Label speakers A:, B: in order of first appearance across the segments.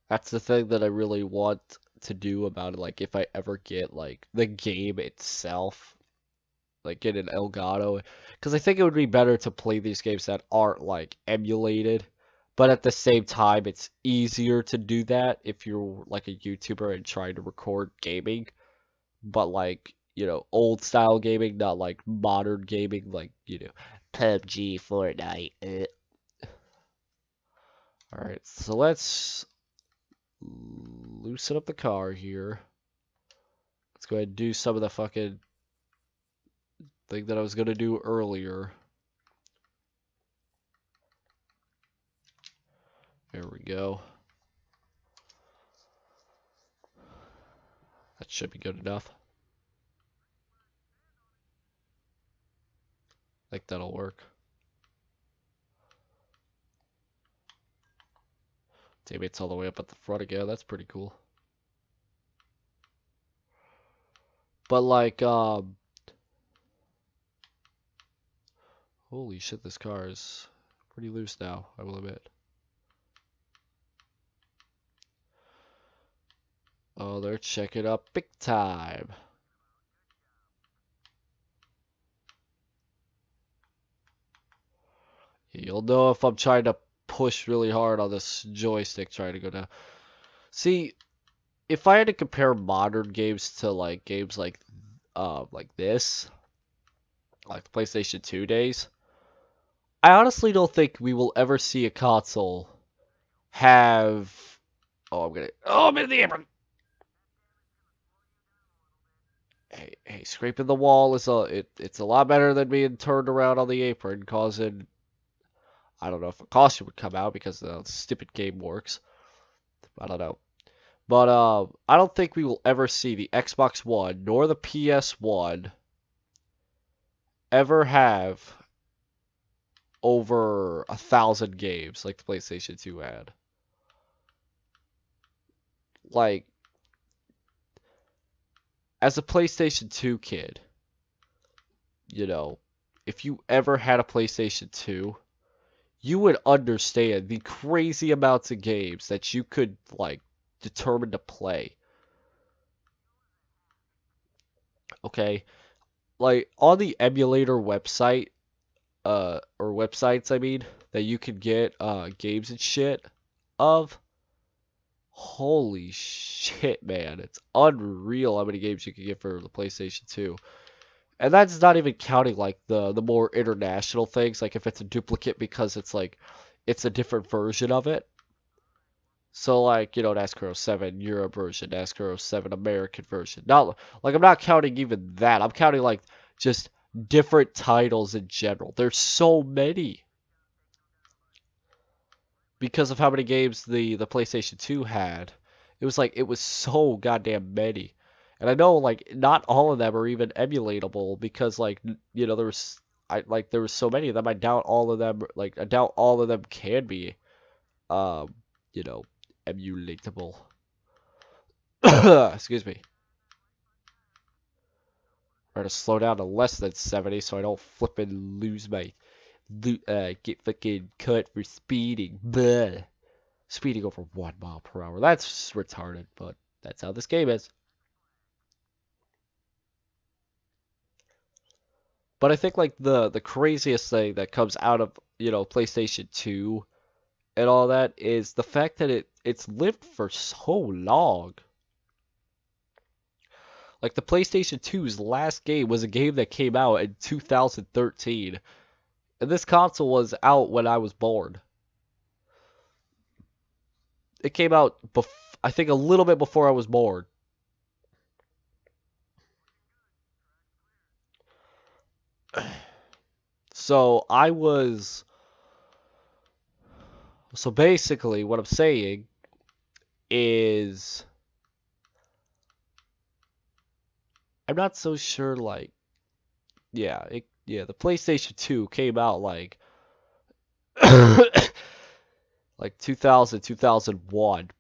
A: That's the thing that I really want to do about it. Like, if I ever get, like, the game itself, like, get an Elgato. Because I think it would be better to play these games that aren't, like, emulated. But at the same time, it's easier to do that if you're, like, a YouTuber and trying to record gaming. But, like, old style gaming, not, like, modern gaming, like, PUBG, Fortnite. Alright, so let's loosen up the car here. Let's go ahead and do some of the fucking thing that I was gonna do earlier. There we go. That should be good enough. I think that'll work. Teammates all the way up at the front again. That's pretty cool. But like, holy shit, this car is pretty loose now, I will admit. Oh, they're checking up big time. You'll know if I'm trying to push really hard on this joystick trying to go down. See, if I had to compare modern games to like games like this, like the PlayStation 2 days, I honestly don't think we will ever see a console have. I'm in the apron. Hey, scraping the wall is it's a lot better than being turned around on the apron, causing. I don't know if a caution would come out because the stupid game works. I don't know. But I don't think we will ever see the Xbox One nor the PS1 ever have over 1,000 games like the PlayStation 2 had. Like, as a PlayStation 2 kid, if you ever had a PlayStation 2, you would understand the crazy amounts of games that you could, like, determine to play. Okay? Like, on the emulator website, or websites, I mean, that you can get, games and shit of, holy shit, man. It's unreal how many games you can get for the PlayStation 2. And that's not even counting like the more international things, like if it's a duplicate because it's like it's a different version of it. So like, NASCAR 07 Europe version, NASCAR 07 American version. Not like I'm not counting even that. I'm counting like just different titles in general. There's so many because of how many games the PlayStation 2 had. It was so goddamn many. And I know like not all of them are even emulatable because like there was so many of them. I doubt all of them can be um you know emulatable. Excuse me. Try to slow down to less than 70 so I don't flip and lose my get fucking cut for speeding. Bleh. Speeding over 1 mile per hour. That's retarded, but that's how this game is. But I think like the craziest thing that comes out of, PlayStation 2 and all that is the fact that it's lived for so long. Like the PlayStation 2's last game was a game that came out in 2013. And this console was out when I was born. It came out I think a little bit before I was born. So basically what I'm saying is I'm not so sure like the PlayStation 2 came out like like 2000 2001.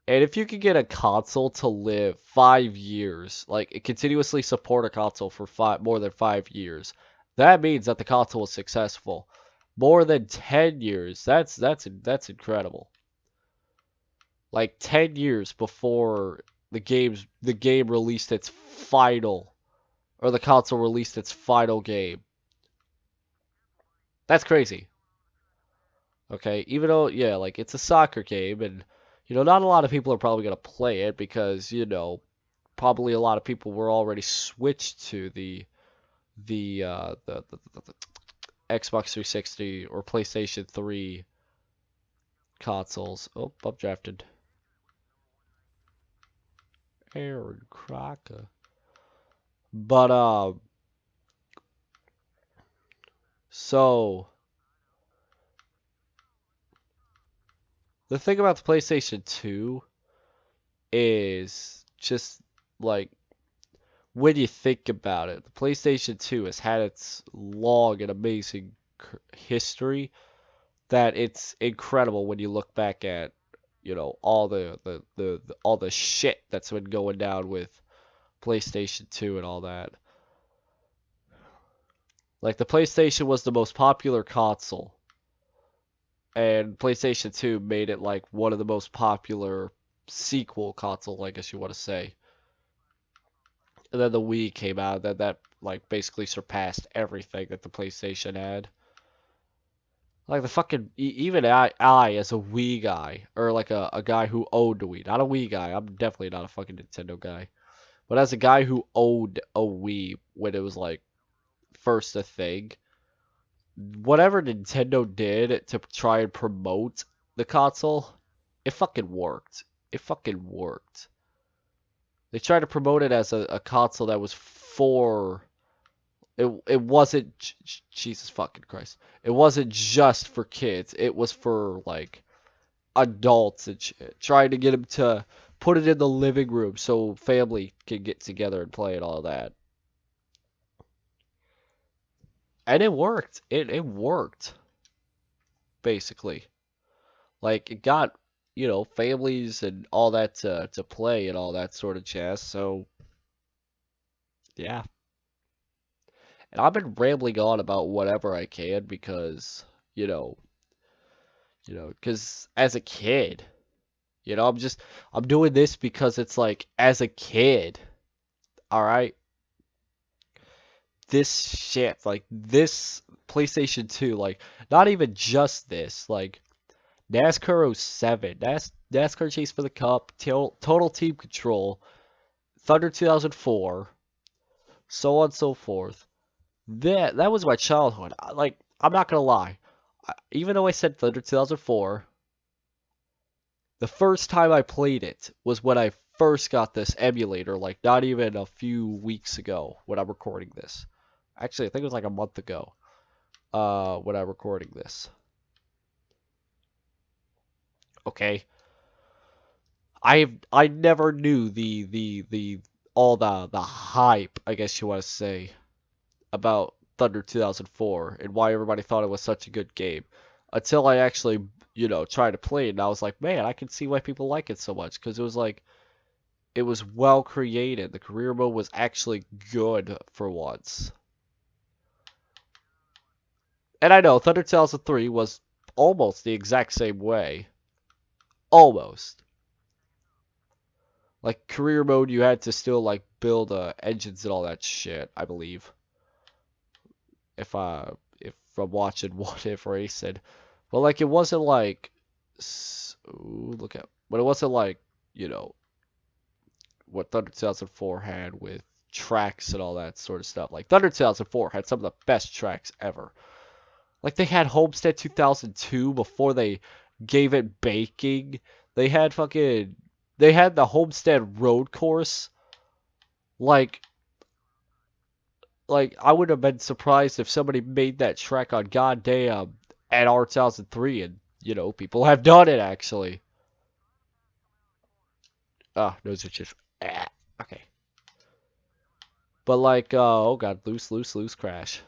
A: And if you could get a console to live 5 years, like it continuously support a console for more than 5 years, that means that the console was successful. More than 10 years, that's incredible. like 10 years before the game released its final, or the console released its final game. That's crazy. Okay, even though, yeah, like it's a soccer game, and not a lot of people are probably gonna play it because probably a lot of people were already switched to the Xbox 360 or PlayStation 3 consoles. Oh, I'm drafted. Aaron Crocker. But so the thing about the PlayStation 2 is just like when you think about it, the PlayStation 2 has had its long and amazing history that it's incredible when you look back at, all all the shit that's been going down with PlayStation 2 and all that. Like the PlayStation was the most popular console, and PlayStation 2 made it like one of the most popular sequel console, I guess you want to say. And then the Wii came out, that like basically surpassed everything that the PlayStation had. Like the fucking even I as a Wii guy, or like a guy who owned a Wii, not a Wii guy. I'm definitely not a fucking Nintendo guy. But as a guy who owned a Wii when it was like first a thing, whatever Nintendo did to try and promote the console, it fucking worked. It fucking worked. They tried to promote it as a console that was for it wasn't Jesus fucking Christ. It wasn't just for kids. It was for like adults and shit. Trying to get them to put it in the living room so family can get together and play and all that. And it worked. It worked basically. Like it got, families and all that to play and all that sort of jazz. So yeah. And I've been rambling on about whatever I can because, you know, because as a kid, I'm doing this because it's like, as a kid, all right, this shit, like this PlayStation 2, like not even just this, like NASCAR '07, NASCAR Chase for the Cup, Total Team Control, Thunder 2004, so on and so forth. That was my childhood. Like, I'm not gonna lie. Even though I said Thunder 2004, the first time I played it was when I first got this emulator, like not even a few weeks ago when I'm recording this. Actually, I think it was like a month ago, when I'm recording this. Okay. I never knew the all the hype, I guess you want to say, about Thunder 2004 and why everybody thought it was such a good game until I actually, tried to play it, and I was like, man, I can see why people like it so much because it was like it was well created. The career mode was actually good for once. And I know Thunder 2003 was almost the exact same way. Almost. Like career mode, you had to still like build engines and all that shit, I believe. If I'm watching What If Racing, but like it wasn't like, ooh, look at, but it wasn't like, you know what Thunder 2004 had with tracks and all that sort of stuff. Like Thunder 2004 had some of the best tracks ever. Like they had Homestead 2002 before they gave it baking. They had fucking they had the Homestead Road Course. Like I would have been surprised if somebody made that track on goddamn at R 2003, and people have done it actually. Ah, those are just okay. But like oh god, loose crash.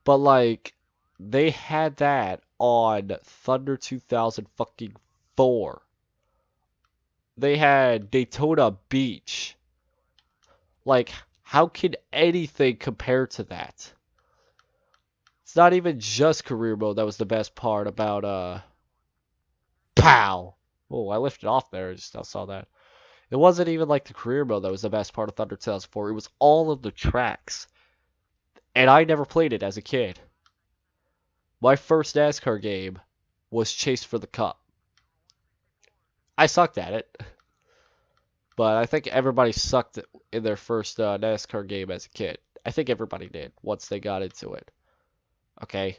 A: But like they had that on Thunder 2000 fucking 4. They had Daytona Beach. Like, how can anything compare to that? It's not even just career mode that was the best part about POW. Oh, I lifted off there. I just now saw that. It wasn't even like the career mode that was the best part of Thunder 2004. It was all of the tracks. And I never played it as a kid. My first NASCAR game was Chase for the Cup. I sucked at it. But I think everybody sucked in their first NASCAR game as a kid. I think everybody did once they got into it. Okay.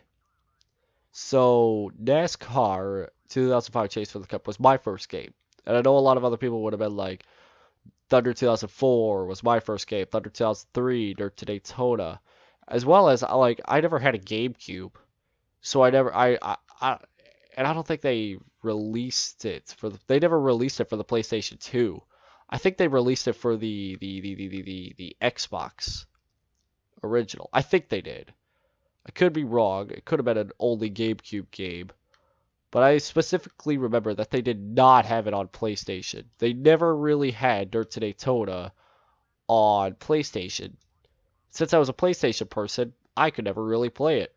A: So NASCAR 2005 Chase for the Cup was my first game. And I know a lot of other people would have been like, Thunder 2004 was my first game. Thunder 2003, Dirt to Daytona. As well as, like, I never had a GameCube. So and I don't think they released it they never released it for the PlayStation 2. I think they released it for the Xbox original. I think they did. I could be wrong. It could have been an only GameCube game. But I specifically remember that they did not have it on PlayStation. They never really had Dirt to Daytona on PlayStation. Since I was a PlayStation person, I could never really play it.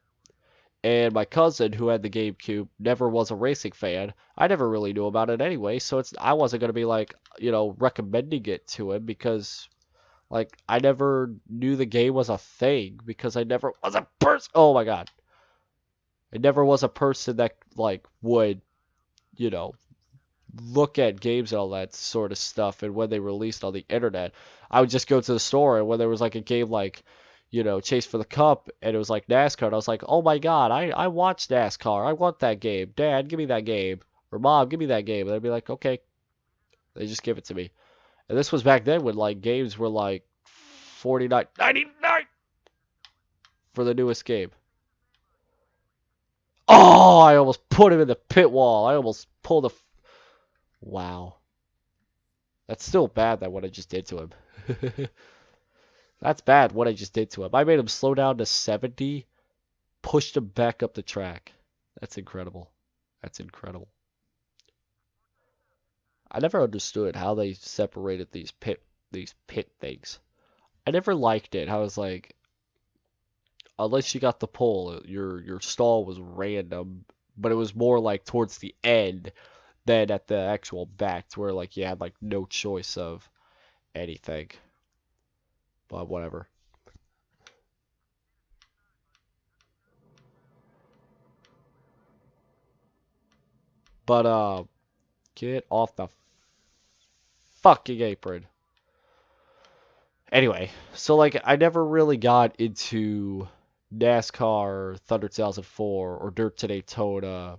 A: And my cousin, who had the GameCube, never was a racing fan. I never really knew about it anyway, so I wasn't gonna be like, recommending it to him because, like, I never knew the game was a thing because I never was a person. Oh my god, I never was a person that like would, you know, look at games and all that sort of stuff. And when they released on the internet, I would just go to the store, and when there was like a game like, Chase for the Cup, and it was like NASCAR, and I was like, oh my god, I watched NASCAR. I want that game. Dad, give me that game. Or Mom, give me that game. And they'd be like, okay. They just give it to me. And this was back then when like games were like 49.99 for the newest game. Oh, I almost put him in the pit wall. I almost pulled a. Wow. That's still bad that what I just did to him. That's bad what I just did to him. I made him slow down to 70, pushed him back up the track. That's incredible. That's incredible. I never understood how they separated these pit things. I never liked it. I was like, unless you got the pole, your stall was random, but it was more like towards the end than at the actual back, to where like you had like no choice of anything. But whatever. But get off the fucking apron. Anyway, so like I never really got into NASCAR Thunder 2004 or Dirt to Daytona,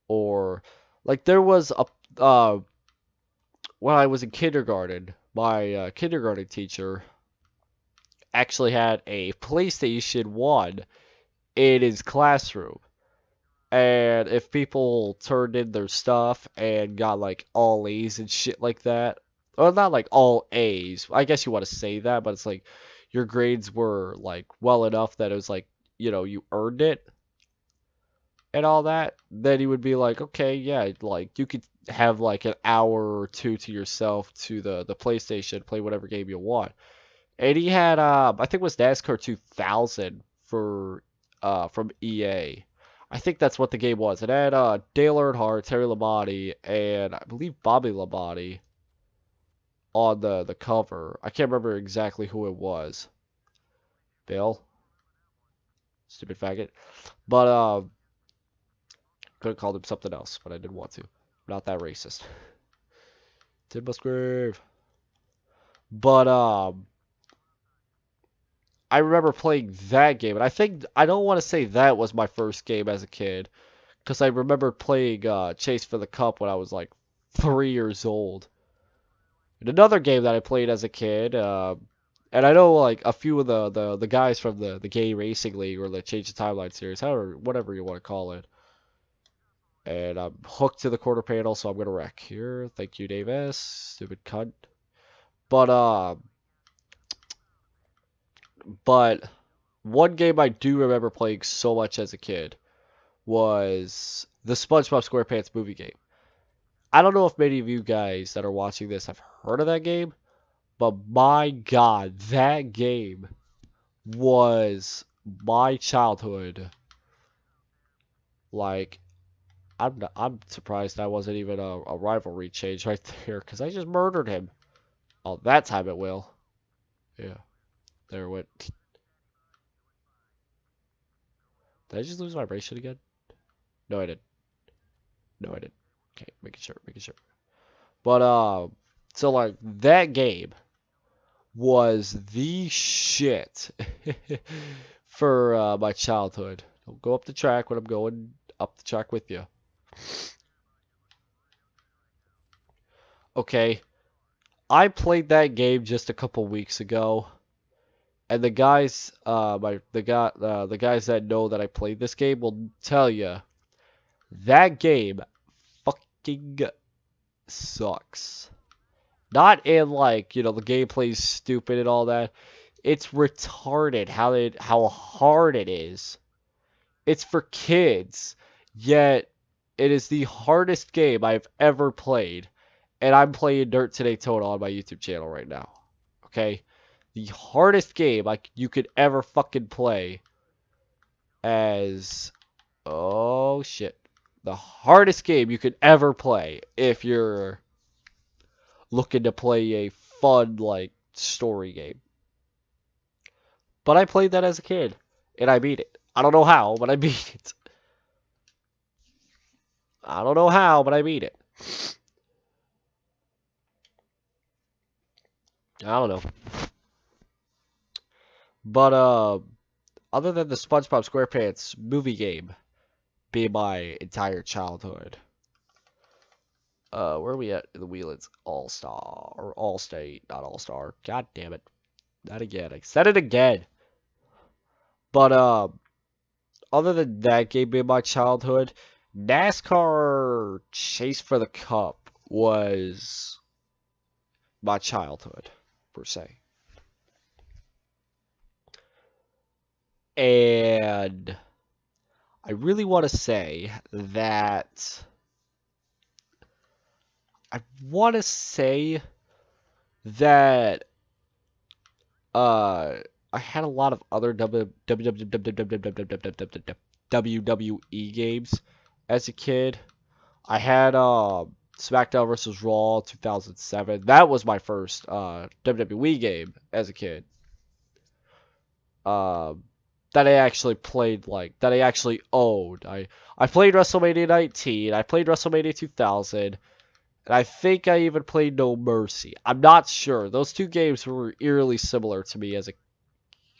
A: or like there was a when I was in kindergarten, my kindergarten teacher actually had a PlayStation 1 in his classroom. And if people turned in their stuff and got like all A's and shit like that, well, not like all A's, I guess you want to say that, but it's like your grades were like well enough that it was like, you earned it and all that, then he would be like, okay, yeah, like you could have like an hour or two to yourself to the PlayStation, play whatever game you want. And he had I think it was NASCAR 2000 for from EA. I think that's what the game was. It had Dale Earnhardt, Terry Labonte, and I believe Bobby Labonte on the cover. I can't remember exactly who it was. Bill, stupid faggot. But could have called him something else, but I didn't want to. Not that racist. Tim Musgrave. But I remember playing that game, and I don't want to say that was my first game as a kid, because I remember playing Chase for the Cup when I was like 3 years old. And another game that I played as a kid, and I know like a few of the guys from the Gay Racing League or the Change the Timeline series, however, whatever you want to call it. And I'm hooked to the quarter panel, so I'm gonna wreck here. Thank you, Davis. Stupid cunt. But but one game I do remember playing so much as a kid was the SpongeBob SquarePants movie game. I don't know if many of you guys that are watching this have heard of that game, but my god, that game was my childhood. Like, I'm surprised that wasn't even a rivalry change right there, because I just murdered him. Oh, that time it will. Yeah, there it went. Did I just lose vibration again? No, I didn't. No, I didn't. Okay, making sure, making sure. But so like that game was the shit for my childhood. Don't go up the track when I'm going up the track with you. Okay, I played that game just a couple weeks ago, and the guys, the guys that know that I played this game will tell you that game fucking sucks. Not in like, you know, the gameplay's stupid and all that. It's retarded how hard it is. It's for kids, yet it is the hardest game I've ever played. And I'm playing Dirt to Daytona on my YouTube channel right now. Okay? The hardest game like you could ever fucking play as oh shit. The hardest game you could ever play if you're looking to play a fun like story game. But I played that as a kid and I beat it. I don't know how, but I beat it. I don't know how, but I beat it. I don't know. But other than the SpongeBob SquarePants movie game being my entire childhood, where are we at in the wheel? It's All Star or All State, not All Star. God damn it, not again. I said it again. But other than that game being my childhood, NASCAR Chase for the Cup was my childhood per se. And I really want to say that I want to say that I had a lot of other WWE games as a kid. I had SmackDown vs. Raw 2007. That was my first WWE game as a kid. That I actually played, like, that I actually owned. I played WrestleMania 19, I played WrestleMania 2000, and I think I even played No Mercy. I'm not sure. Those two games were eerily similar to me as a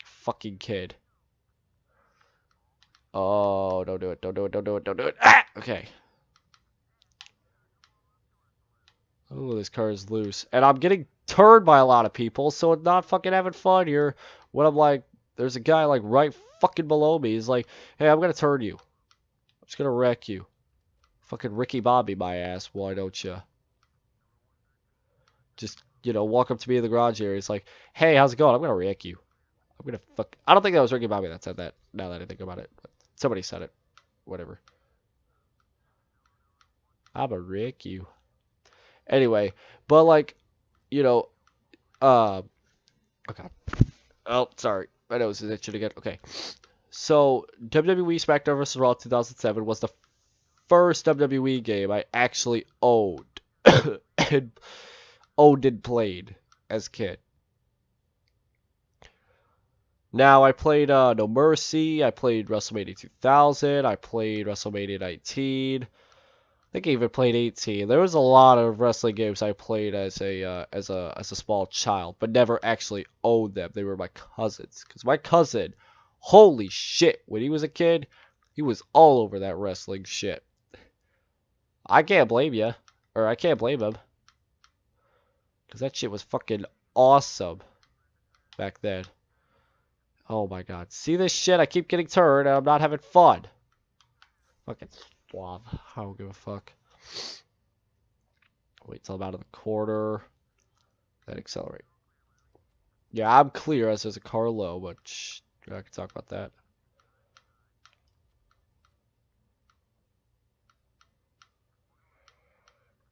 A: fucking kid. Oh, don't do it, don't do it, don't do it, don't do it. Ah! Okay. Oh, this car is loose. And I'm getting turned by a lot of people, so it's not fucking having fun here. When I'm like, there's a guy like right fucking below me. He's like, hey, I'm gonna turn you. I'm just gonna wreck you. Fucking Ricky Bobby my ass, why don't you? Just, you know, walk up to me in the garage area. He's like, hey, how's it going? I'm gonna wreck you. I'm gonna fuck. I don't think that was Ricky Bobby that said that, now that I think about it. But somebody said it. Whatever. I'm gonna wreck you. Anyway, but like, you know, uh, okay. Oh, sorry. My nose is itching again. Okay. So, WWE SmackDown vs. Raw 2007 was the first WWE game I actually owned. and owned and played as a kid. Now, I played No Mercy. I played WrestleMania 2000. I played WrestleMania 19. I think I even played 18. There was a lot of wrestling games I played as a small child, but never actually owned them. They were my cousins. Because my cousin, holy shit, when he was a kid, he was all over that wrestling shit. I can't blame you. Or I can't blame him. Because that shit was fucking awesome back then. Oh my god. See this shit? I keep getting turned and I'm not having fun. Fucking slob. I don't give a fuck. Wait till I'm out of the corner. Then accelerate. Yeah, I'm clear as there's a car low, but shh, I can talk about that.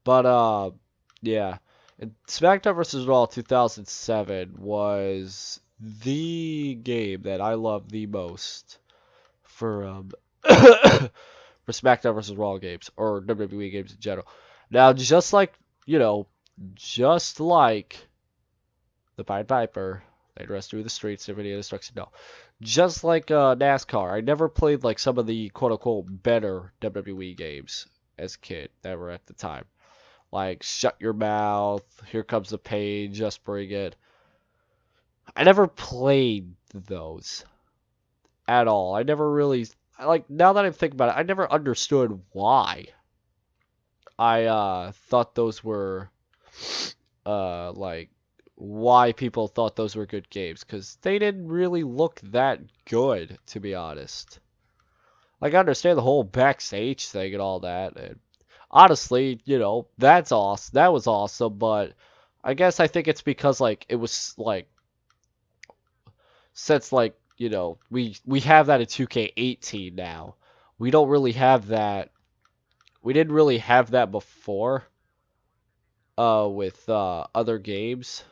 A: But yeah. And SmackDown vs. Raw 2007 was the game that I loved the most for for SmackDown versus Raw games or WWE games in general. Now, just like just like the Pied Piper, they'd rest through the streets if any destruction. No, just like NASCAR, I never played like some of the quote unquote better WWE games as a kid that were at the time. Like Shut Your Mouth, Here Comes the Pain, Just Bring It. I never played those at all. I never really like now that I think about it, I never understood why. I thought those were like why people thought those were good games because they didn't really look that good, to be honest. Like I understand the whole backstage thing and all that, and honestly, that's awesome. That was awesome, but I guess I think it's because like it was like since like we have that in 2K18 now. We don't really have that. We didn't really have that before with other games.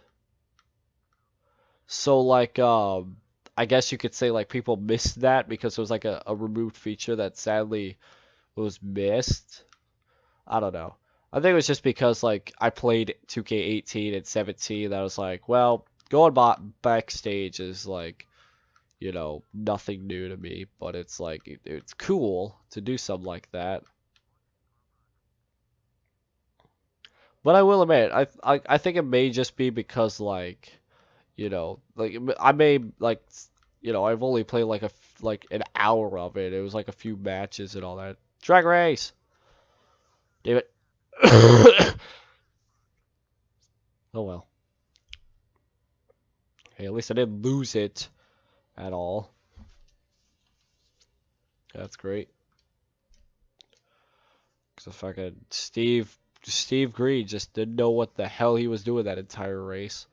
A: So like I guess you could say like people missed that because it was like a removed feature that sadly was missed. I don't know. I think it was just because like I played 2K18 and 17 that I was like, well, going backstage is like, nothing new to me, but it's like it's cool to do something like that. But I will admit, I think it may just be because like, like I may like, I've only played like like an hour of it. It was like a few matches and all that. Drag race. Damn it. Oh well. Hey, at least I didn't lose it at all. That's great. Cause fucking Steve Green just didn't know what the hell he was doing that entire race.